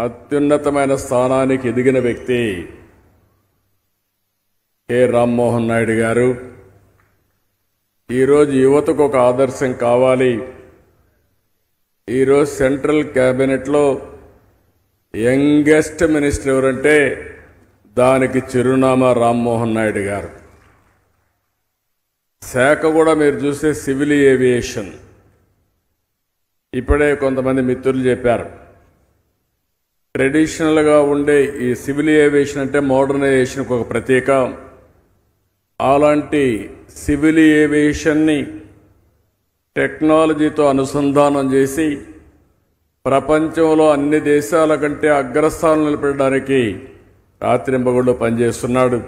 అత్యున్నతమైన స్థానానికి ఎదిగిన వ్యక్తి కె రామ్మోహన్ నాయుడు గారు. ఈరోజు యువతకు ఒక ఆదర్శం కావాలి. ఈరోజు సెంట్రల్ క్యాబినెట్లో యంగెస్ట్ మినిస్టర్ ఎవరంటే దానికి చిరునామా రామ్మోహన్ నాయుడు గారు. శాఖ కూడా మీరు చూస్తే సివిల్ ఏవియేషన్. ఇప్పుడే కొంతమంది మిత్రులు చెప్పారు, ట్రెడిషనల్గా ఉండే ఈ సివిల్ ఏవియేషన్ అంటే మోడర్నైజేషన్కి ఒక ప్రతీక. అలాంటి సివిల్ ఏవియేషన్ని టెక్నాలజీతో అనుసంధానం చేసి ప్రపంచంలో అన్ని దేశాల కంటే అగ్రస్థానం నిలబెట్టడానికి రాత్రింబగళ్ళు పనిచేస్తున్నాడు.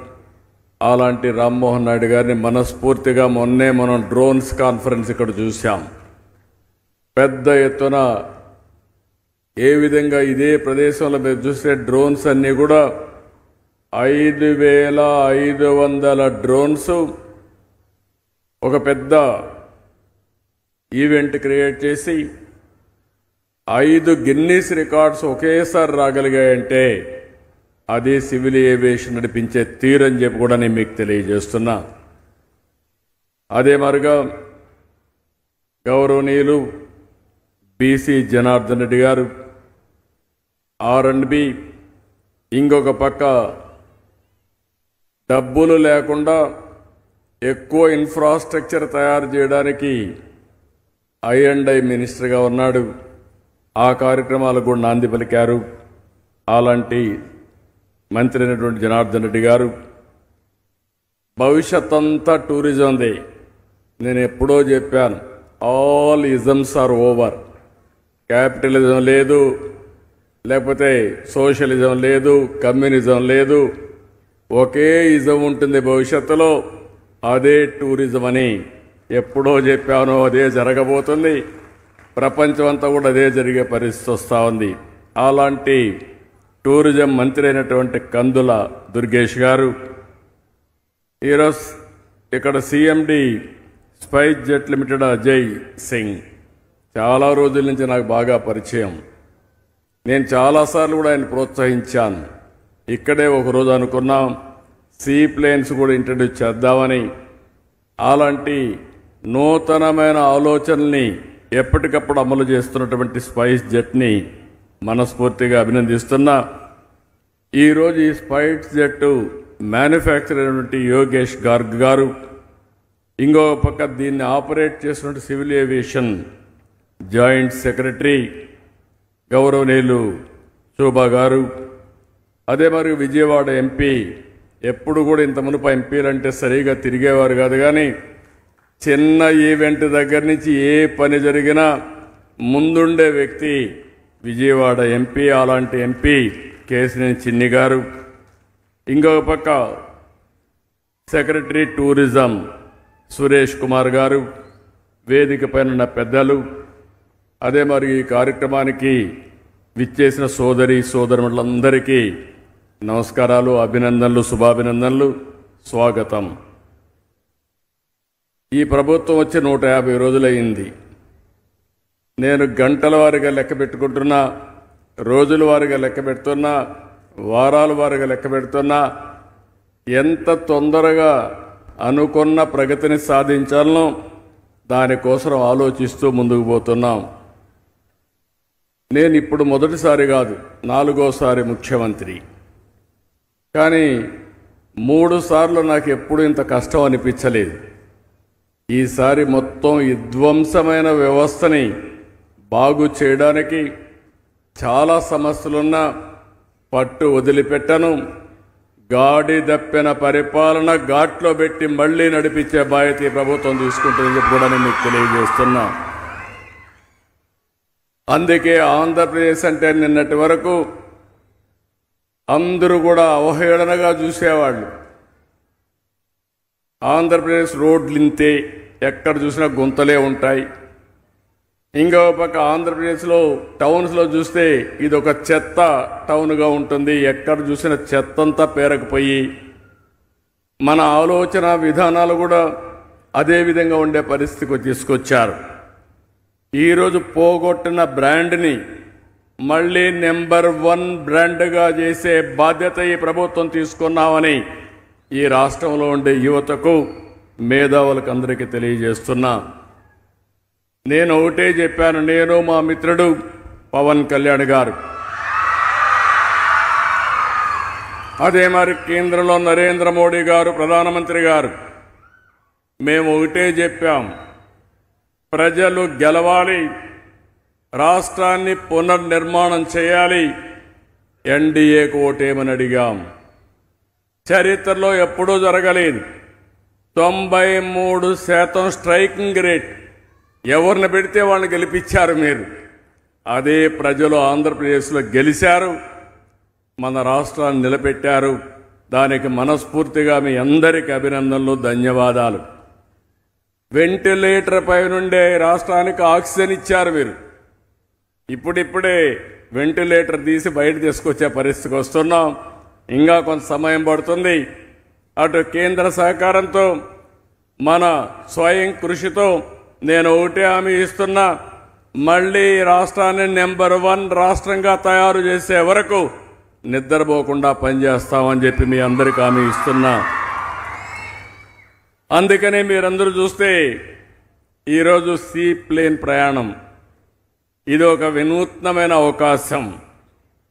అలాంటి రామ్మోహన్ నాయుడు గారిని మనస్ఫూర్తిగా మొన్నే మనం డ్రోన్స్ కాన్ఫరెన్స్ ఇక్కడ చూశాం. పెద్ద ఎత్తున ఏ విధంగా ఇదే ప్రదేశంలో మీరు చూస్తే డ్రోన్స్ అన్నీ కూడా 5,500 డ్రోన్స్ ఒక పెద్ద ఈవెంట్ క్రియేట్ చేసి 5 గిన్నీస్ రికార్డ్స్ ఒకేసారి రాగలిగాయంటే అది సివిల్ ఏవియేషన్ నడిపించే తీరని చెప్పి కూడా నేను మీకు తెలియజేస్తున్నా. అదే మరిగా గౌరవనీయులు బీసీ జనార్దన్ రెడ్డి గారు R&B, ఇంకొక పక్క డబ్బులు లేకుండా ఎక్కువ ఇన్ఫ్రాస్ట్రక్చర్ తయారు చేయడానికి I&I మినిస్టర్గా ఉన్నాడు. ఆ కార్యక్రమాలకు కూడా నాంది పలికారు. అలాంటి మంత్రి అయినటువంటి జనార్దన్ రెడ్డి గారు భవిష్యత్ అంతా టూరిజందే. నేను ఎప్పుడో చెప్పాను, all isms are over. Capitalism లేదు, లేకపోతే సోషలిజం లేదు, కమ్యూనిజం లేదు, ఒకే ఇజం ఉంటుంది భవిష్యత్తులో, అదే టూరిజం అని ఎప్పుడో చెప్పానో అదే జరగబోతుంది. ప్రపంచం అంతా కూడా అదే జరిగే పరిస్థితి వస్తూ ఉంది. అలాంటి టూరిజం మంత్రి అయినటువంటి కందుల దుర్గేష్ గారు ఈరోజు ఇక్కడ CMD spice jet limited Ajay Singh చాలా రోజుల నుంచి నాకు బాగా పరిచయం. నేను చాలాసార్లు కూడా ఆయన ప్రోత్సహించాను. ఇక్కడే ఒకరోజు అనుకున్నాం సీ ప్లేన్స్ కూడా ఇంట్రడ్యూస్ చేద్దామని. అలాంటి నూతనమైన ఆలోచనల్ని ఎప్పటికప్పుడు అమలు చేస్తున్నటువంటి స్పైస్ జెట్ని మనస్ఫూర్తిగా అభినందిస్తున్నా. ఈరోజు ఈ స్పైస్ జెట్ మ్యానుఫ్యాక్చర్ అయినటువంటి యోగేష్ గార్గ్ గారు, ఇంకో పక్క దీన్ని ఆపరేట్ చేస్తున్నటువంటి సివిల్ ఏవియేషన్ జాయింట్ సెక్రటరీ గౌరవనీయులు శోభా గారు, అదే మరి విజయవాడ ఎంపీ. ఎప్పుడు కూడా ఇంత మునుపు ఎంపీలంటే సరిగా తిరిగేవారు కాదు, కానీ చిన్న ఈవెంట్ దగ్గర నుంచి ఏ పని జరిగినా ముందుండే వ్యక్తి విజయవాడ ఎంపీ. అలాంటి ఎంపీ కేసినేని చిన్ని గారు, ఇంకొక పక్క సెక్రటరీ టూరిజం సురేష్ కుమార్ గారు, వేదిక పైన ఉన్న పెద్దలు, అదే మరి ఈ కార్యక్రమానికి విచ్చేసిన సోదరులందరికీ నమస్కారాలు, అభినందనలు, శుభాభినందనలు, స్వాగతం. ఈ ప్రభుత్వం వచ్చి 150 రోజులయ్యింది. నేను గంటల వారీగా లెక్క పెట్టుకుంటున్నా, రోజుల వారీగా లెక్క పెడుతున్నా, వారాల వారీగా లెక్క పెడుతున్నా. ఎంత తొందరగా అనుకున్న ప్రగతిని సాధించాలనో దానికోసం ఆలోచిస్తూ ముందుకు పోతున్నాం. నేను ఇప్పుడు మొదటిసారి కాదు, 4వసారి ముఖ్యమంత్రి. కానీ 3 సార్లు నాకు ఎప్పుడు ఇంత కష్టం అనిపించలేదు. ఈసారి మొత్తం విధ్వంసమైన వ్యవస్థని బాగు చేయడానికి చాలా సమస్యలున్నా పట్టు వదిలిపెట్టను. గాడి దప్పిన పరిపాలన ఘాట్లో పెట్టి మళ్లీ నడిపించే బాధ్యత ఈ ప్రభుత్వం తీసుకుంటుందని చెప్పి కూడా నేను మీకు తెలియజేస్తున్నా. అందుకే ఆంధ్రప్రదేశ్ అంటే నిన్నటి వరకు అందరూ కూడా అవహేళనగా చూసేవాళ్ళు. ఆంధ్రప్రదేశ్ రోడ్లు ఇంతే, ఎక్కడ చూసినా గుంతలే ఉంటాయి. ఇంకో పక్క ఆంధ్రప్రదేశ్లో టౌన్స్లో చూస్తే ఇది ఒక చెత్త టౌన్గా ఉంటుంది. ఎక్కడ చూసిన చెత్తంతా పేరకపోయి మన ఆలోచన విధానాలు కూడా అదే విధంగా ఉండే పరిస్థితికి తీసుకొచ్చారు. ఈరోజు పోగొట్టిన బ్రాండ్ని మళ్ళీ నెంబర్ 1 బ్రాండ్గా చేసే బాధ్యత ఈ ప్రభుత్వం తీసుకున్నామని ఈ రాష్ట్రంలో ఉండే యువతకు మేధావులకు అందరికీ తెలియజేస్తున్నా. నేను ఒకటే చెప్పాను, నేను మా మిత్రుడు పవన్ కళ్యాణ్ గారు, అదే మరి కేంద్రంలో నరేంద్ర మోడీ గారు ప్రధానమంత్రి గారు, మేము ఒకటే చెప్పాం, ప్రజలు గెలవాలి, రాష్ట్రాన్ని పునర్నిర్మాణం చేయాలి, ఎన్డీఏకు ఓటేమని అడిగాం. చరిత్రలో ఎప్పుడూ జరగలేదు. 93% స్ట్రైకింగ్ రేట్. ఎవరిని పెడితే వాళ్ళని గెలిపించారు మీరు. అదే ప్రజలు ఆంధ్రప్రదేశ్లో గెలిచారు, మన రాష్ట్రాన్ని నిలబెట్టారు. దానికి మనస్ఫూర్తిగా మీ అందరికీ అభినందనలు, ధన్యవాదాలు. వెంటిలేటర్ పై నుండే రాష్ట్రానికి ఆక్సిజన్ ఇచ్చారు మీరు. ఇప్పుడిప్పుడే వెంటిలేటర్ తీసి బయట తీసుకొచ్చే పరిస్థితికి వస్తున్నాం. ఇంకా కొంత సమయం పడుతుంది. అటు కేంద్ర సహకారంతో మన స్వయం కృషితో నేను ఒకటే హామీ ఇస్తున్నా, మళ్ళీ రాష్ట్రాన్ని నెంబర్ 1 రాష్ట్రంగా తయారు చేసే వరకు నిద్రపోకుండా పనిచేస్తామని చెప్పి మీ అందరికీ హామీ ఇస్తున్నా. అందుకనే మీరందరూ చూస్తే ఈరోజు సీ ప్లేన్ ప్రయాణం ఇది ఒక వినూత్నమైన అవకాశం.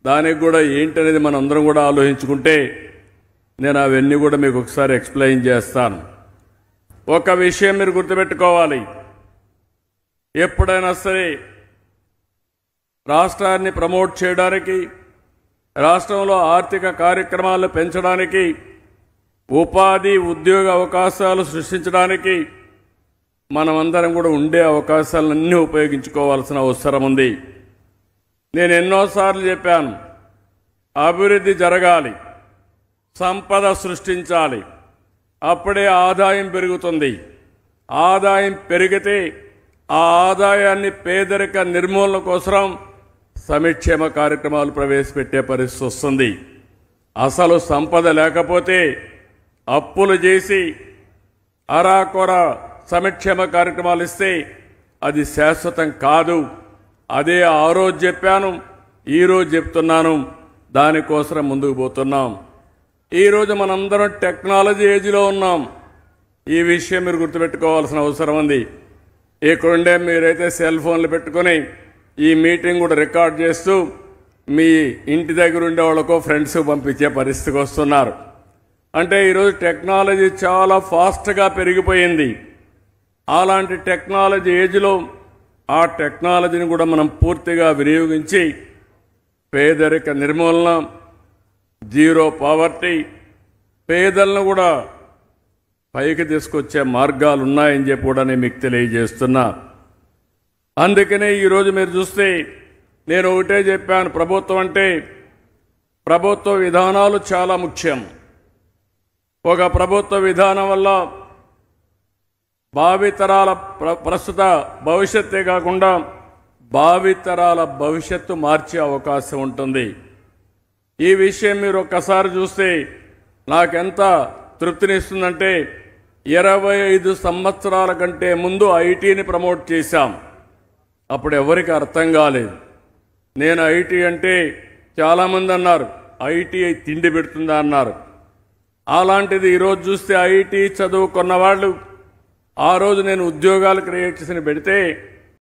దానికి కూడా ఏంటనేది మనందరం కూడా ఆలోచించుకుంటే నేను అవన్నీ కూడా మీకు ఒకసారి ఎక్స్ప్లెయిన్ చేస్తాను. ఒక విషయం మీరు గుర్తుపెట్టుకోవాలి, ఎప్పుడైనా సరే రాష్ట్రాన్ని ప్రమోట్ చేయడానికి, రాష్ట్రంలో ఆర్థిక కార్యక్రమాలు పెంచడానికి, ఉపాధి ఉద్యోగ అవకాశాలు సృష్టించడానికి మనమందరం కూడా ఉండే అవకాశాలన్నీ ఉపయోగించుకోవాల్సిన అవసరం ఉంది. నేను ఎన్నోసార్లు చెప్పాను, అభివృద్ధి జరగాలి, సంపద సృష్టించాలి, అప్పుడే ఆదాయం పెరుగుతుంది. ఆదాయం పెరిగితే ఆ ఆదాయాన్ని పేదరిక నిర్మూలన కోసం సంక్షేమ కార్యక్రమాలు ప్రవేశపెట్టే పరిస్థితి వస్తుంది. అసలు సంపద లేకపోతే అప్పులు చేసి అరాకొర సంక్షేమ కార్యక్రమాలు ఇస్తే అది శాశ్వతం కాదు. అదే ఆ రోజు చెప్పాను, ఈరోజు చెప్తున్నాను, దానికోసం ముందుకు పోతున్నాం. ఈరోజు మనందరం టెక్నాలజీ ఏజ్లో ఉన్నాం. ఈ విషయం మీరు గుర్తుపెట్టుకోవాల్సిన అవసరం ఉంది. ఇక్కడుండే మీరైతే సెల్ ఫోన్లు పెట్టుకొని ఈ మీటింగ్ కూడా రికార్డ్ చేస్తూ మీ ఇంటి దగ్గర ఉండే వాళ్ళకో ఫ్రెండ్స్ పంపించే పరిస్థితికి వస్తున్నారు. అంటే ఈరోజు టెక్నాలజీ చాలా ఫాస్ట్గా పెరిగిపోయింది. అలాంటి టెక్నాలజీ ఏజ్లో ఆ టెక్నాలజీని కూడా మనం పూర్తిగా వినియోగించి పేదరిక నిర్మూలన, జీరో పావర్టీ, పేదలను కూడా పైకి తీసుకొచ్చే మార్గాలు ఉన్నాయని చెప్పి కూడా నేను మీకు తెలియజేస్తున్నా. అందుకనే ఈరోజు మీరు చూస్తే నేను ఒకటే చెప్పాను, ప్రభుత్వం అంటే ప్రభుత్వ విధానాలు చాలా ముఖ్యం. ఒక ప్రభుత్వ విధానం వల్ల భావితరాల ప్రస్తుత భవిష్యత్తే కాకుండా భావితరాల భవిష్యత్తు మార్చే అవకాశం ఉంటుంది. ఈ విషయం మీరు ఒక్కసారి చూస్తే నాకెంత తృప్తినిస్తుందంటే 25 సంవత్సరాల కంటే ముందు ఐటీని ప్రమోట్ చేశాం. అప్పుడు ఎవరికి అర్థం కాలేదు. నేను ఐటీ అంటే చాలామంది అన్నారు ఐటీ తిండి పెడుతుందా అన్నారు. అలాంటిది ఈరోజు చూస్తే ఐటీ చదువుకున్న వాళ్ళు ఆ రోజు నేను ఉద్యోగాలు క్రియేట్ చేసి పెడితే